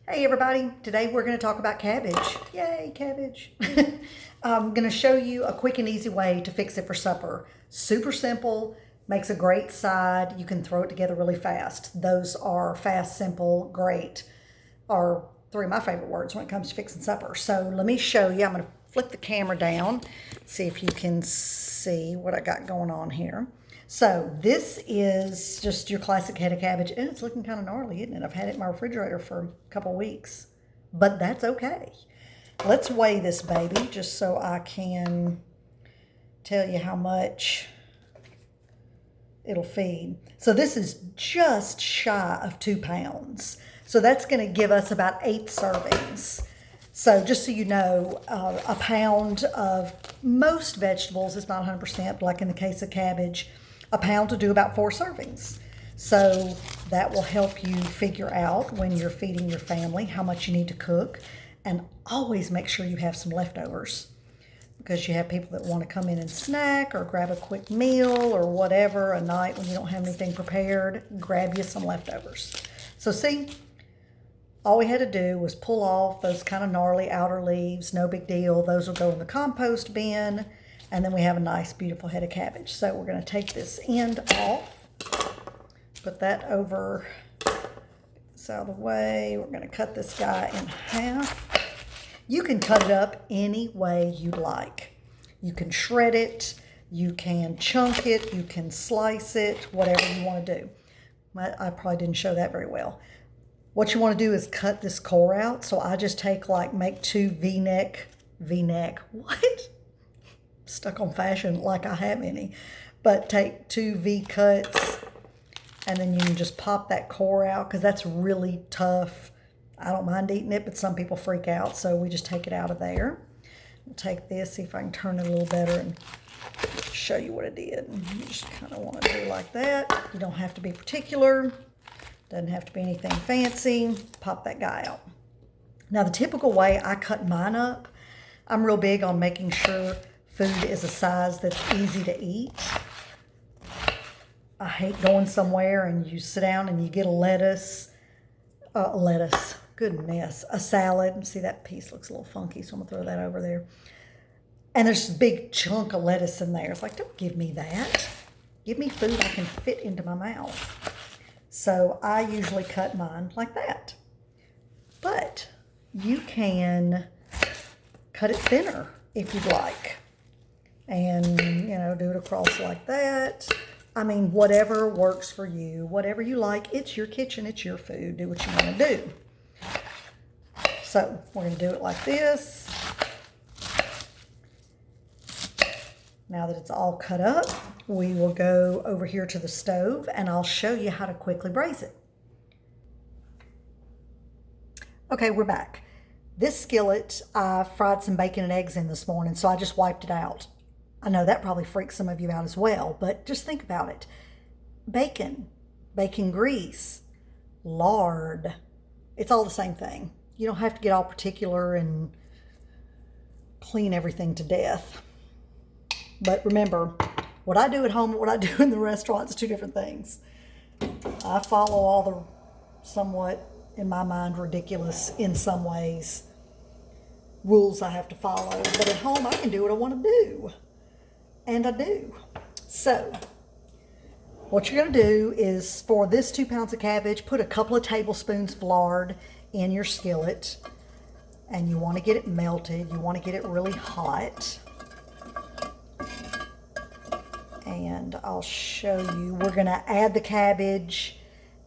Hey everybody, today we're going to talk about cabbage. Yay, cabbage. I'm going to show you a quick and easy way to fix it for supper. Super simple, makes a great side. You can throw it together really fast. Those are fast, simple, great, are three of my favorite words when it comes to fixing supper. So let me show you. I'm going to flip the camera down, see if you can see what I got going on here. So this is just your classic head of cabbage. And it's looking kind of gnarly, isn't it? I've had it in my refrigerator for a couple weeks, but that's okay. Let's weigh this baby just so I can tell you how much it'll feed. So this is just shy of 2 pounds. So that's going to give us about 8 servings. So just so you know, a pound of most vegetables is not 100%, but like in the case of cabbage, a pound will do about 4 servings. So that will help you figure out when you're feeding your family how much you need to cook. And always make sure you have some leftovers, because you have people that want to come in and snack or grab a quick meal or whatever a night when you don't have anything prepared. Grab you some leftovers. So see, all we had to do was pull off those kind of gnarly outer leaves. No big deal. Those will go in the compost bin. And then we have a nice, beautiful head of cabbage. So we're going to take this end off, put that over, get this out of the way. We're going to cut this guy in half. You can cut it up any way you'd like. You can shred it, you can chunk it, you can slice it, whatever you want to do. I probably didn't show that very well. What you want to do is cut this core out. So I just take make 2 V-neck, what? Stuck on fashion like I have any, but take 2 V cuts and then you can just pop that core out, because that's really tough. I don't mind eating it, but some people freak out, so we just take it out of there. We'll take this, see if I can turn it a little better and show you what it did. You just kind of want to do like that. You don't have to be particular. Doesn't have to be anything fancy. Pop that guy out. Now the typical way I cut mine up, I'm real big on making sure food is a size that's easy to eat. I hate going somewhere and you sit down and you get a goodness, a salad. See, that piece looks a little funky, so I'm gonna throw that over there. And there's a big chunk of lettuce in there. It's like, don't give me that. Give me food I can fit into my mouth. So I usually cut mine like that. But you can cut it thinner if you'd like. And, do it across like that. I mean, whatever works for you, whatever you like. It's your kitchen, it's your food. Do what you want to do. So we're going to do it like this. Now that it's all cut up, we will go over here to the stove and I'll show you how to quickly braise it. Okay, we're back. This skillet, I fried some bacon and eggs in this morning, so I just wiped it out. I know that probably freaks some of you out as well, but just think about it. Bacon grease, lard, it's all the same thing. You don't have to get all particular and clean everything to death. But remember, what I do at home and what I do in the restaurant is 2 different things. I follow all the somewhat, in my mind, ridiculous, in some ways, rules I have to follow. But at home, I can do what I want to do. And I do. So, what you're going to do is, for this 2 pounds of cabbage, put a couple of tablespoons of lard in your skillet. And you want to get it melted. You want to get it really hot. And I'll show you. We're going to add the cabbage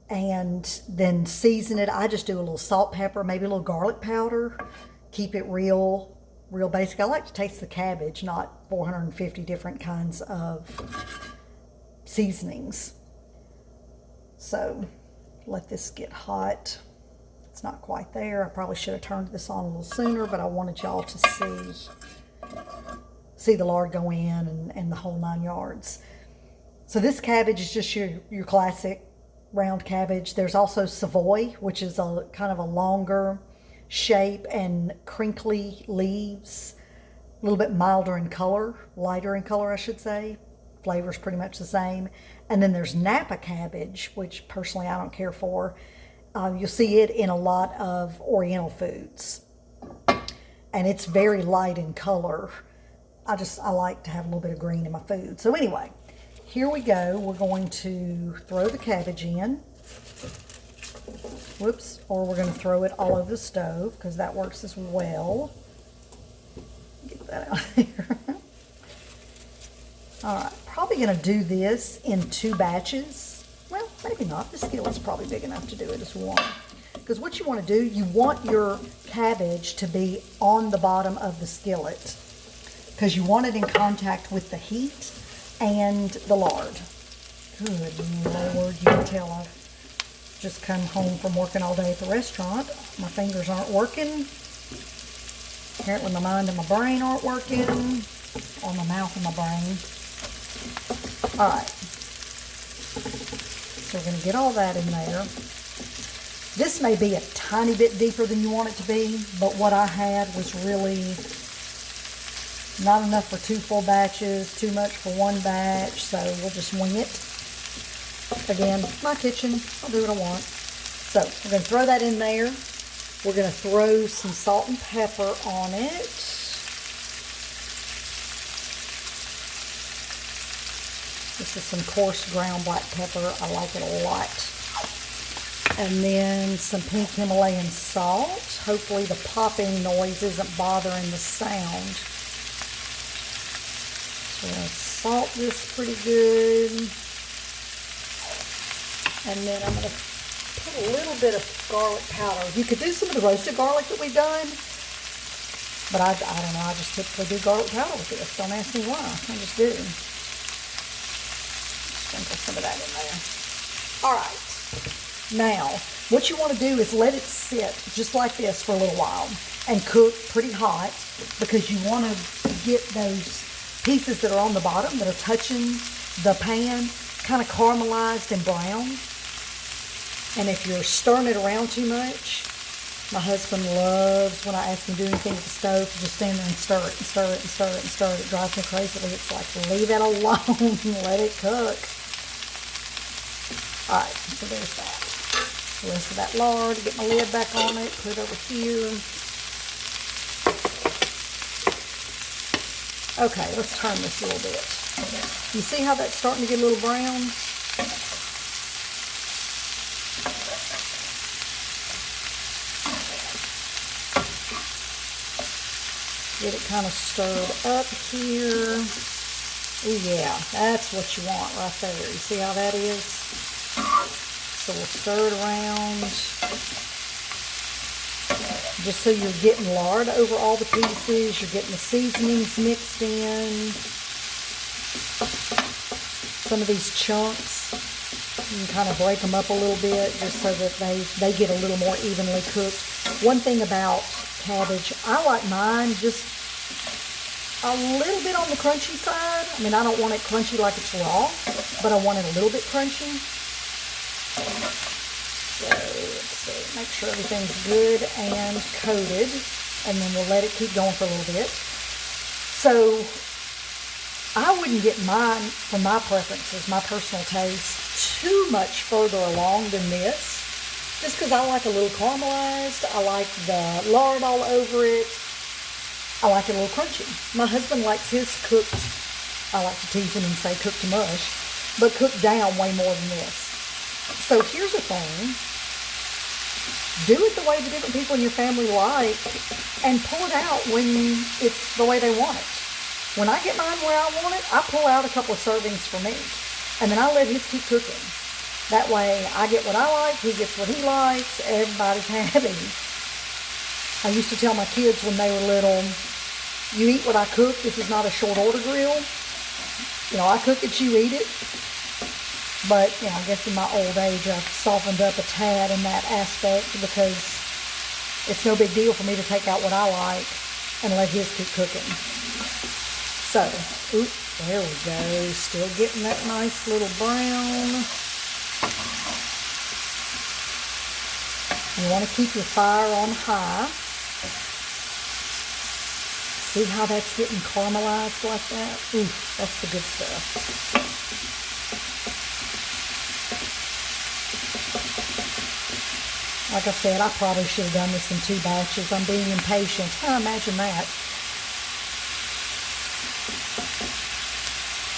and then season it. I just do a little salt, pepper, maybe a little garlic powder. Keep it real basic. I like to taste the cabbage, not 450 different kinds of seasonings. So let this get hot. It's not quite there. I probably should have turned this on a little sooner, but I wanted y'all to see the lard go in and the whole 9 yards. So this cabbage is just your classic round cabbage. There's also Savoy, which is a kind of a longer shape and crinkly leaves, a little bit milder in color, lighter in color, I should say. Flavor's pretty much the same. And then there's Napa cabbage, which personally I don't care for. You'll see it in a lot of Oriental foods. And it's very light in color. I like to have a little bit of green in my food. So anyway, here we go. We're going to throw the cabbage in. Whoops. Or we're going to throw it all over the stove because that works as well. Get that out of here. All right. Probably going to do this in 2 batches. Well, maybe not. The skillet's probably big enough to do it as one. Because what you want to do, you want your cabbage to be on the bottom of the skillet because you want it in contact with the heat and the lard. Good Lord, you can tell I've just come home from working all day at the restaurant. My fingers aren't working. Apparently my mind and my brain aren't working, or my mouth and my brain. All right, so we're going to get all that in there. This may be a tiny bit deeper than you want it to be, but what I had was really not enough for 2 full batches, too much for 1 batch, so we'll just wing it. Again, my kitchen, I'll do what I want. So we're going to throw that in there. We're going to throw some salt and pepper on it. This is some coarse ground black pepper. I like it a lot. And then some pink Himalayan salt. Hopefully the popping noise isn't bothering the sound. So we're going to salt this pretty good. And then I'm going to put a little bit of garlic powder. You could do some of the roasted garlic that we've done. But I don't know, I just typically do garlic powder with this. Don't ask me why, I just do. Sprinkle some of that in there. All right. Now, what you want to do is let it sit just like this for a little while and cook pretty hot because you want to get those pieces that are on the bottom that are touching the pan kind of caramelized and brown. And if you're stirring it around too much, my husband loves when I ask him to do anything with the stove to just stand there and stir it and stir it and stir it and stir it. It drives me crazy. It's like, leave it alone and let it cook. All right, so there's that. The rest of that lard, get my lid back on it, put it over here. Okay, let's turn this a little bit. You see how that's starting to get a little brown? Get it kind of stirred up here. Oh yeah, that's what you want right there. You see how that is? So we'll stir it around just so you're getting lard over all the pieces. You're getting the seasonings mixed in. Some of these chunks, you can kind of break them up a little bit just so that they get a little more evenly cooked. One thing about cabbage, I like mine just a little bit on the crunchy side. I mean, I don't want it crunchy like it's raw, but I want it a little bit crunchy. So let's see, make sure everything's good and coated, and then we'll let it keep going for a little bit. So I wouldn't get mine, for my preferences, my personal taste, too much further along than this, just because I like a little caramelized. I like the lard all over it. I like it a little crunchy. My husband likes his cooked, I like to tease him and say cooked to mush, but cooked down way more than this. So here's the thing. Do it the way the different people in your family like, and pull it out when it's the way they want it. When I get mine where I want it, I pull out a couple of servings for me, and then I let his keep cooking. That way I get what I like, he gets what he likes, everybody's happy. I used to tell my kids when they were little, you eat what I cook, this is not a short order grill. You know, I cook it, you eat it. But, you know, I guess in my old age, I've softened up a tad in that aspect because it's no big deal for me to take out what I like and let his keep cooking. So, oop, there we go. Still getting that nice little brown. You want to keep your fire on high. See how that's getting caramelized like that? Ooh, that's the good stuff. Like I said, I probably should have done this in 2 batches. I'm being impatient. Imagine that.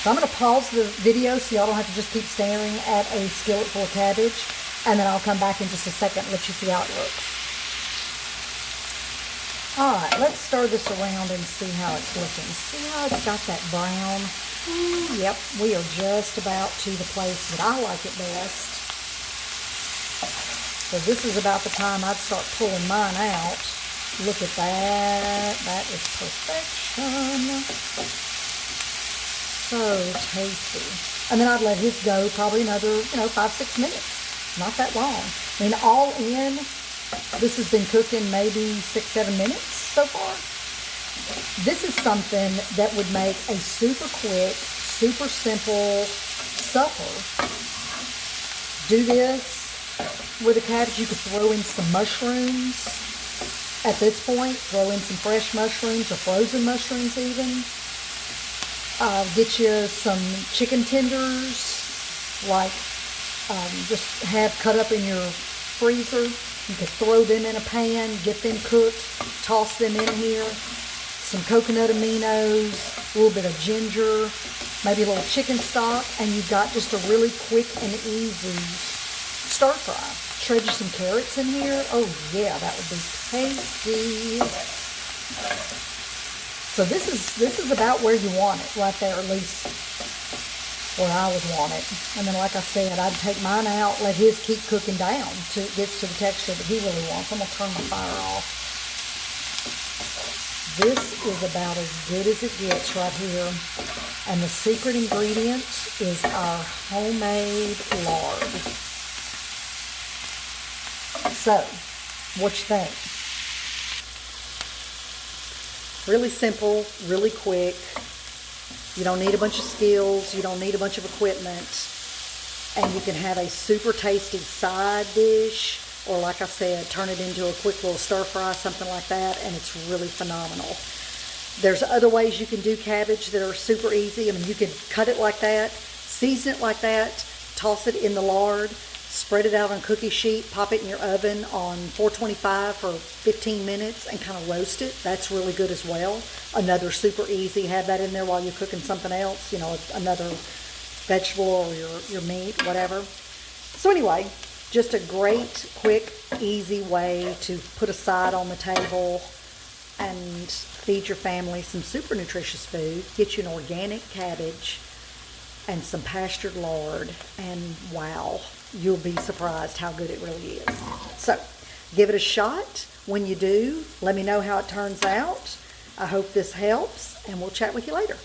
So I'm going to pause the video so y'all don't have to just keep staring at a skillet full of cabbage. And then I'll come back in just a second and let you see how it looks. Alright, let's stir this around and see how it's looking. See how it's got that brown? Yep, we are just about to the place that I like it best. So this is about the time I'd start pulling mine out. Look at that. That is perfection. So tasty. And then I'd let his go probably another, 5-6 minutes. Not that long. I mean, all in, this has been cooking maybe 6-7 minutes so far. This is something that would make a super quick, super simple supper. Do this with a cabbage. You could throw in some mushrooms at this point. Throw in some fresh mushrooms or frozen mushrooms even. Get you some chicken tenders, like just have cut up in your freezer. You could throw them in a pan, get them cooked, toss them in here. Some coconut aminos, a little bit of ginger, maybe a little chicken stock, and you've got just a really quick and easy stir fry. Shred you some carrots in here. Oh yeah, that would be tasty. So this is about where you want it, right there, at least where I would want it. And then, like I said, I'd take mine out, let his keep cooking down till it gets to the texture that he really wants. I'm gonna turn my fire off. This is about as good as it gets right here. And the secret ingredient is our homemade lard. So, what you think? Really simple, really quick. You don't need a bunch of skills. You don't need a bunch of equipment. And you can have a super tasty side dish, or like I said, turn it into a quick little stir fry, something like that, and it's really phenomenal. There's other ways you can do cabbage that are super easy. I mean, you could cut it like that, season it like that, toss it in the lard, spread it out on a cookie sheet, pop it in your oven on 425 for 15 minutes and kind of roast it. That's really good as well. Another super easy, have that in there while you're cooking something else, another vegetable or your meat, whatever. So anyway, just a great, quick, easy way to put a side on the table and feed your family some super nutritious food. Get you an organic cabbage and some pastured lard, and wow, you'll be surprised how good it really is. So give it a shot. When you do, let me know how it turns out. I hope this helps, and we'll chat with you later.